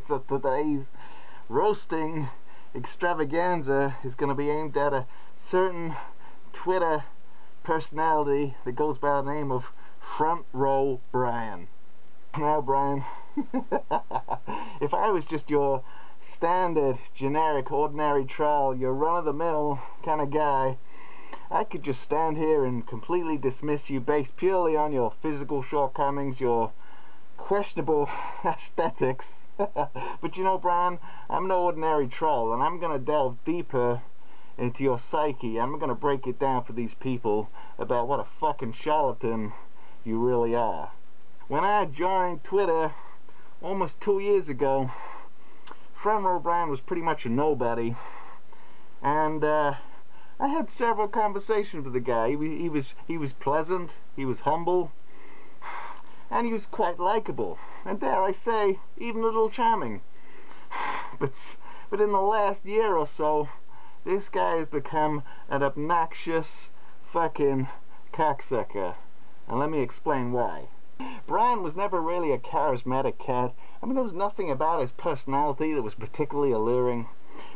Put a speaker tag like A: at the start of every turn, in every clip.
A: So today's roasting extravaganza is going to be aimed at a certain Twitter personality that goes by the name of Front Row Brian. Now, Brian, if I was just your standard, generic, ordinary troll, your run-of-the-mill kind of guy, I could just stand here and completely dismiss you based purely on your physical shortcomings, your questionable aesthetics. But you know, Brian, I'm no ordinary troll, and I'm gonna delve deeper into your psyche. I'm gonna break it down for these people about what a fucking charlatan you really are. When I joined Twitter almost 2 years ago, Front Row Brian was pretty much a nobody, and I had several conversations with the guy. He was pleasant, he was humble, and he was quite likable, and dare I say, even a little charming. But in the last year or so, this guy has become an obnoxious fucking cocksucker, and let me explain why. Brian was never really a charismatic cat. I mean, there was nothing about his personality that was particularly alluring,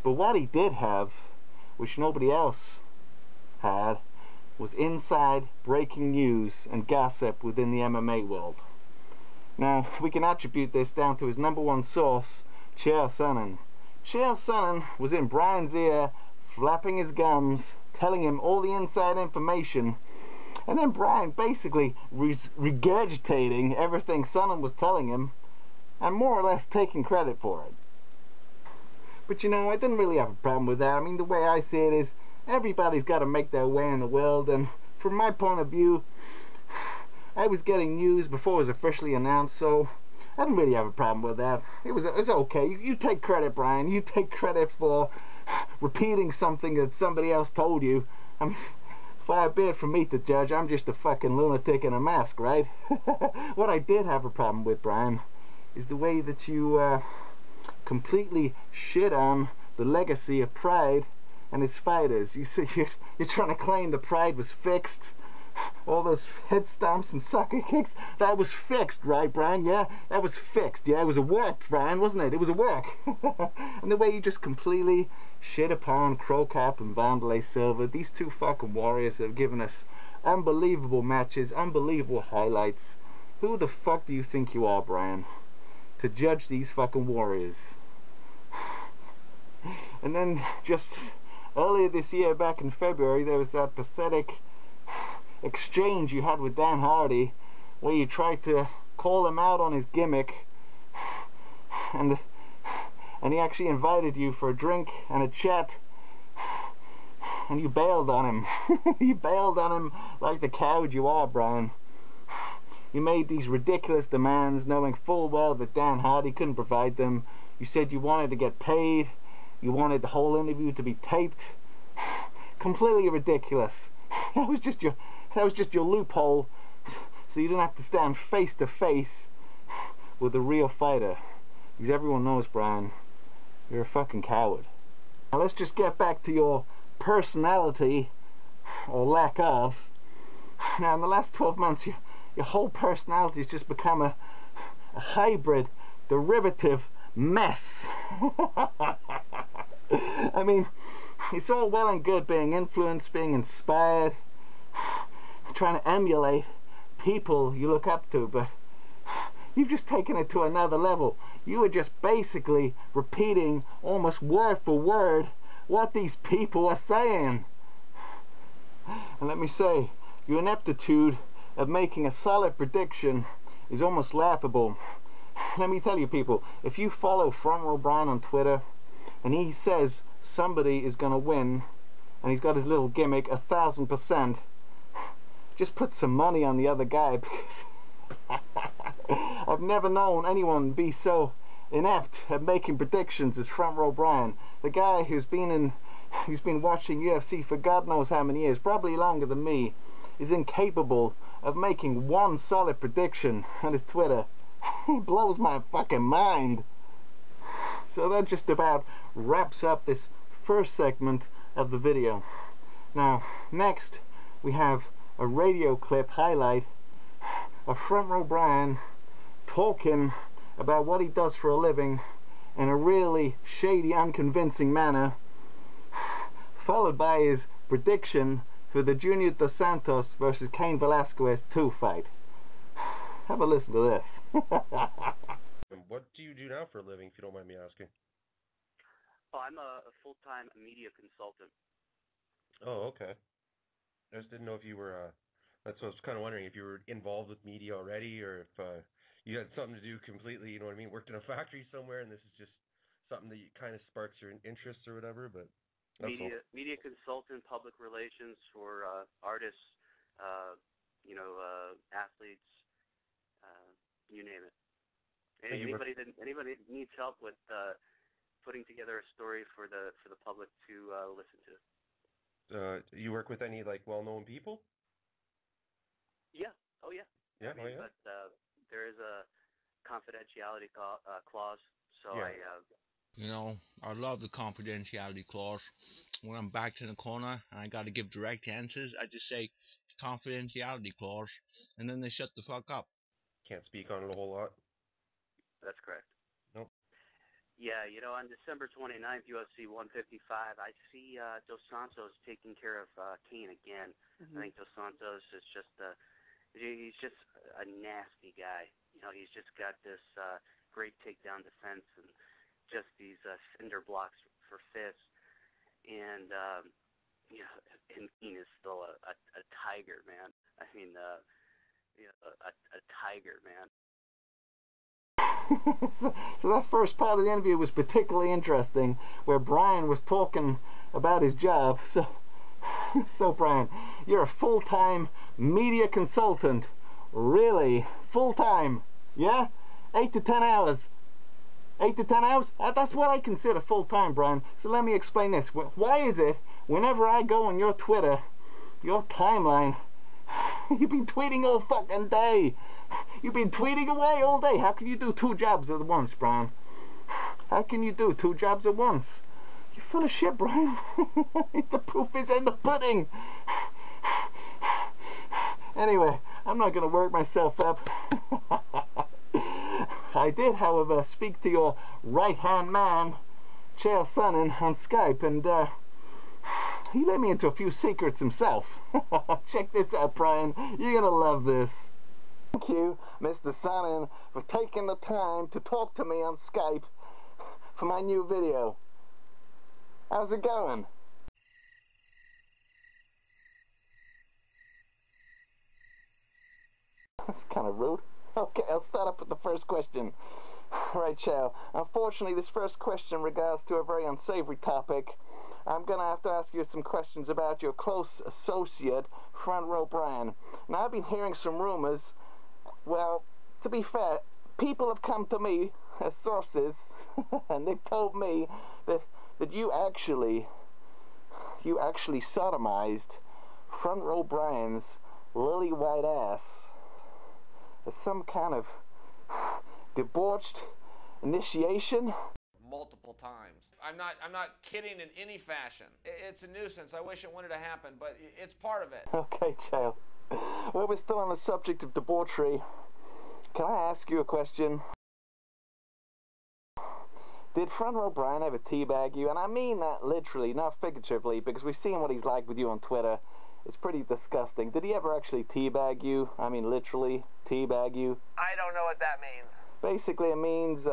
A: but what he did have, which nobody else had, was inside breaking news and gossip within the MMA world. Now, we can attribute this down to his #1 source, Chael Sonnen. Chael Sonnen was in Brian's ear, flapping his gums, telling him all the inside information, and then Brian basically regurgitating everything Sonnen was telling him, and more or less taking credit for it. But you know, I didn't really have a problem with that. I mean, the way I see it is, everybody's got to make their way in the world, and from my point of view, I was getting news before it was officially announced, so I didn't really have a problem with that. It's okay. You take credit, Brian. You take credit for repeating something that somebody else told you. I mean, far be it from me to judge. I'm just a fucking lunatic in a mask, right? What I did have a problem with, Brian, is the way that you completely shit on the legacy of Pride and its fighters. You see, you're trying to claim the Pride was fixed. All those head stomps and sucker kicks, that was fixed, right, Brian? Yeah, that was fixed. Yeah, it was a work, Brian, wasn't it? It was a work. And the way you just completely shit upon Cro Cop and Wanderlei Silva, these two fucking warriors have given us unbelievable matches, unbelievable highlights. Who the fuck do you think you are, Brian, to judge these fucking warriors? And then just earlier this year, back in February, there was that pathetic exchange you had with Dan Hardy, where you tried to call him out on his gimmick, and he actually invited you for a drink and a chat, and you bailed on him. You bailed on him like the coward you are, Brian. You made these ridiculous demands, knowing full well that Dan Hardy couldn't provide them. You said you wanted to get paid. You wanted the whole interview to be taped. Completely ridiculous. That was just your loophole, so you didn't have to stand face to face with a real fighter. Because everyone knows, Brian, you're a fucking coward. Now let's just get back to your personality, or lack of. Now in the last 12 months, your whole personality has just become a hybrid, derivative mess. I mean, it's all well and good being influenced, being inspired, trying to emulate people you look up to, but you've just taken it to another level. You are just basically repeating almost word for word what these people are saying. And let me say, your ineptitude of making a solid prediction is almost laughable. Let me tell you, people, if you follow Front Row Brian on Twitter and he says somebody is gonna win and he's got his little gimmick 1000%, just put some money on the other guy, because I've never known anyone be so inept at making predictions as Front Row Brian. The guy who's been watching UFC for God knows how many years, probably longer than me, is incapable of making one solid prediction on his Twitter. He blows my fucking mind. So that just about wraps up this first segment of the video. Now, next we have a radio clip highlight of Front Row Brian talking about what he does for a living in a really shady, unconvincing manner, followed by his prediction for the Junior Dos Santos versus Cain Velasquez 2 fight. Have a listen to this.
B: What do you do now for a living, if you don't mind me asking?
C: Oh, I'm a full-time media consultant.
B: Oh, okay. I just didn't know if you were, that's what I was kind of wondering, if you were involved with media already, or if you had something to do completely, you know what I mean, worked in a factory somewhere, and this is just something that kind of sparks your interests or whatever, but that's all.
C: Media consultant, public relations for artists, athletes, you name it. Anybody that needs help with putting together a story for the public to listen to.
B: You work with any like well-known people?
C: Yeah. Oh yeah.
B: Yeah.
C: But there is a confidentiality clause, so
D: yeah. I love the confidentiality clause. When I'm backed in a corner and I got to give direct answers, I just say confidentiality clause, and then they shut the fuck up.
B: Can't speak on it a whole lot.
C: That's correct.
B: Nope.
C: Yeah, on December 29th, UFC 155, I see Dos Santos taking care of Cain again. Mm-hmm. I think Dos Santos is he's just a nasty guy. He's just got this great takedown defense and just these cinder blocks for fists. And, and Cain is still a tiger, man. I mean, a tiger, man.
A: So that first part of the interview was particularly interesting, where Brian was talking about his job. So Brian, you're a full-time media consultant. Really? Full-time? Yeah? 8 to 10 hours? 8 to 10 hours? That's what I consider full-time, Brian. So let me explain this. Why is it whenever I go on your Twitter, your timeline, you've been tweeting all fucking day? You've been tweeting away all day. How can you do 2 jobs at once, Brian? How can you do 2 jobs at once? You're full of shit, Brian. The proof is in the pudding. Anyway, I'm not going to work myself up. I did, however, speak to your right-hand man, Chael Sonnen, on Skype, and he let me into a few secrets himself. Check this out, Brian. You're going to love this. Thank you, Mr. Sonnen, for taking the time to talk to me on Skype for my new video. How's it going? That's kind of rude. Okay, I'll start up with the first question. Right, Chow. Unfortunately, this first question regards to a very unsavory topic. I'm going to have to ask you some questions about your close associate, Front Row Brian. Now, I've been hearing some rumors. Well, to be fair, people have come to me as sources, and they've told me that you actually sodomized Front Row Brian's lily white ass as some kind of debauched initiation.
E: Multiple times. I'm not kidding in any fashion. It's a nuisance. I wish it wouldn't have happened, but it's part of it.
A: Okay, Chael. Well, we're still on the subject of debauchery. Can I ask you a question? Did Front Row Brian ever teabag you? And I mean that literally, not figuratively, because we've seen what he's like with you on Twitter. It's pretty disgusting. Did he ever actually teabag you? I mean literally teabag you?
E: I don't know what that means.
A: Basically it means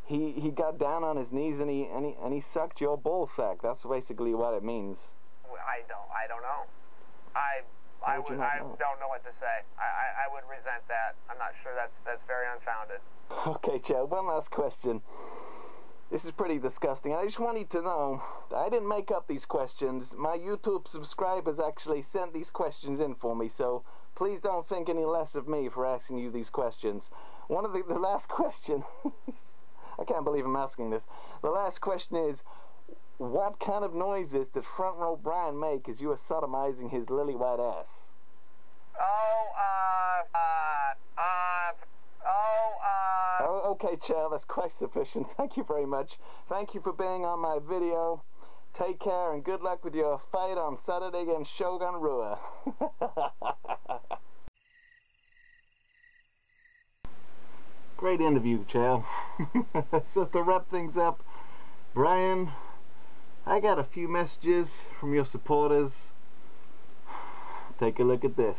A: he got down on his knees and he sucked your ball sack. That's basically what it means.
E: I don't know. I don't know what to say. I would resent that. I'm not sure that's very unfounded.
A: Okay, Chad, one last question. This is pretty disgusting. I just wanted to know, I didn't make up these questions. My YouTube subscribers actually sent these questions in for me, so please don't think any less of me for asking you these questions. One of the last question, I can't believe I'm asking this. The last question is, what kind of noises did Front Row Brian make as you were sodomizing his lily white ass? Oh, okay, Chad, that's quite sufficient. Thank you very much. Thank you for being on my video. Take care and good luck with your fight on Saturday against Shogun Rua. Great interview, Chow. So to wrap things up, Brian, I got a few messages from your supporters. Take a look at this.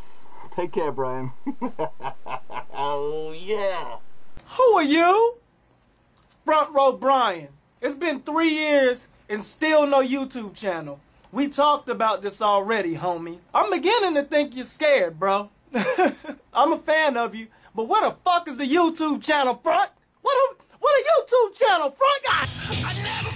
A: Take care, Brian. Oh, yeah.
F: Who are you? Front Row Brian. It's been 3 years and still no YouTube channel. We talked about this already, homie. I'm beginning to think you're scared, bro. I'm a fan of you, but where the fuck is the YouTube channel, Front? What a YouTube channel, Front? I never